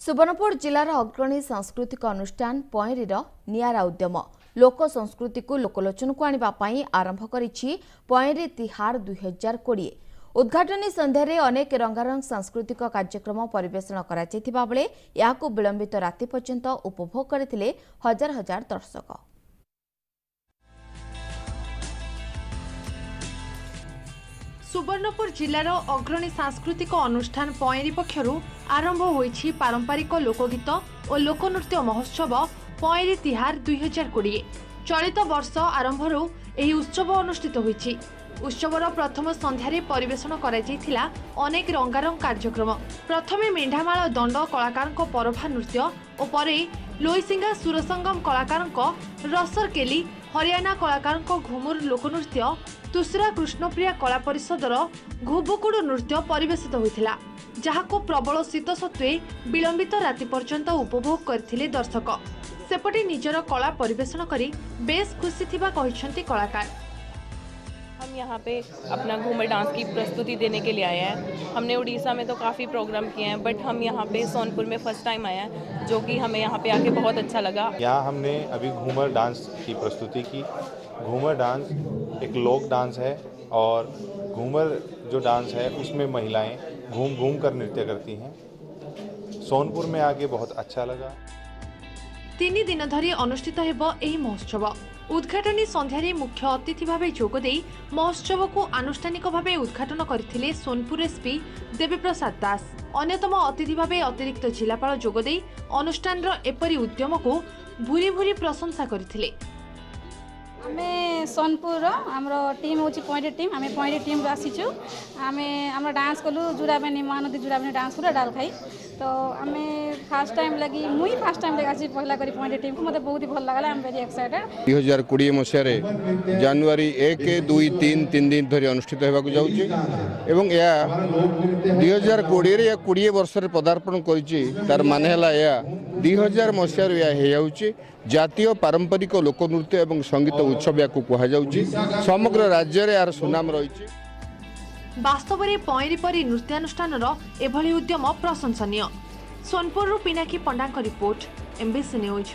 सुवर्णपुर जिलार अग्रणी सांस्कृतिक अनुष्ठान पयरीर नियारा उद्यम लोक संस्कृति को लोकलोचन को आने आरंभ करिछि पयरी तिहार 2020। उद्घाटनी संध्यारे अनेक रंगारंग सांस्कृतिक कार्यक्रम परिवेषण करा बेले याकु विलंबित राति पर्यंत उपभोग करथिले हजार हजार दर्शक। सुवर्णपुर जिलार अग्रणी सांस्कृतिक अनुष्ठान पयरी पक्षरु आरंभ होईछि पारंपरिक लोकगीत और लोकनृत्य महोत्सव पयरी तिहार 2020। चलित वर्ष आरंभरू एही उत्सव अनुष्ठित होईछि। उत्सवर प्रथम संध्यारे परिवेषण करा जायथिला अनेक रंगारंग कार्यक्रम। प्रथमे मेंढामाळ दंड कलाकारक परभा नृत्य और परे लोईसिंगा सुरसंगम कलाकारक रसरकेली हरियाणा कलाकारक घुमुर लोकनृत्य तुसरा कृष्णप्रिया कला परिषदर घुबुकुडु नृत्य परिवेशित होइथिला जहाको प्रबल शीत सत्वे विलंबित राति पर्यंत उपभोग करथिले दर्शक। सेपटे निजर कला परिवेषण करी बेस खुशी थिबा कहिसंती कलाकार। हम यहाँ पे अपना घूमर डांस की प्रस्तुति देने के लिए आए हैं। हमने उड़ीसा में तो काफ़ी प्रोग्राम किए हैं, बट हम यहाँ पे सोनपुर में फर्स्ट टाइम आए हैं, जो कि हमें यहाँ पे आके बहुत अच्छा लगा। यहाँ हमने अभी घूमर डांस की प्रस्तुति की। घूमर डांस एक लोक डांस है और घूमर जो डांस है उसमें महिलाएं घूम घूम कर नृत्य करती हैं। सोनपुर में आके बहुत अच्छा लगा। 3 दिन धरी अनुष्ठित हेबो एही महोत्सव। उद्घाटनी संध्यारे मुख्य अतिथि भावे जोगदेई महोत्सव को आनुष्ठानिक भावे उद्घाटन करथिले सोनपुर एसपी देवीप्रसाद दास। अन्यतम अतिथि भावे अतिरिक्त जिलापाल जोगदेई अनुष्ठान एपरी उद्यम को भूरी भूरी प्रशंसा करथिले। आमे सोनपुर हमरो टीम होची पॉइंट टीम। आमे पॉइंट टीम आसीचु। आमे हमरा डांस कलु जुराबेनी महानदी जुराबेनी डांस कलु डाल खाई। तो आमे फर्स्ट टाइम लगी मुई फर्स्ट टाइम लगा पहला करी पॉइंट टीम को मते बहुत ही भल लागला। I am very excited. 2020 मसियारे जनवरी 1 2 3 दिन धरि अनुष्ठित हेबाकु जाउची एवं या 2020 रे या 20 वर्ष रे पदार्पण करिची। तार माने हला या 2000 मसियारे या हे जाउची जातीय पारंपरिक लोकनृत्य एवं संगीत उत्सव याकु कहा जाउची। समग्र राज्य रे यार सुनाम रहिची। वास्तव में पयरी परी नृत्यानुष्ठान एभली उद्यम प्रशंसनीय। सोनपुर पिनाकी पंडा रिपोर्ट, एमबीसी न्यूज।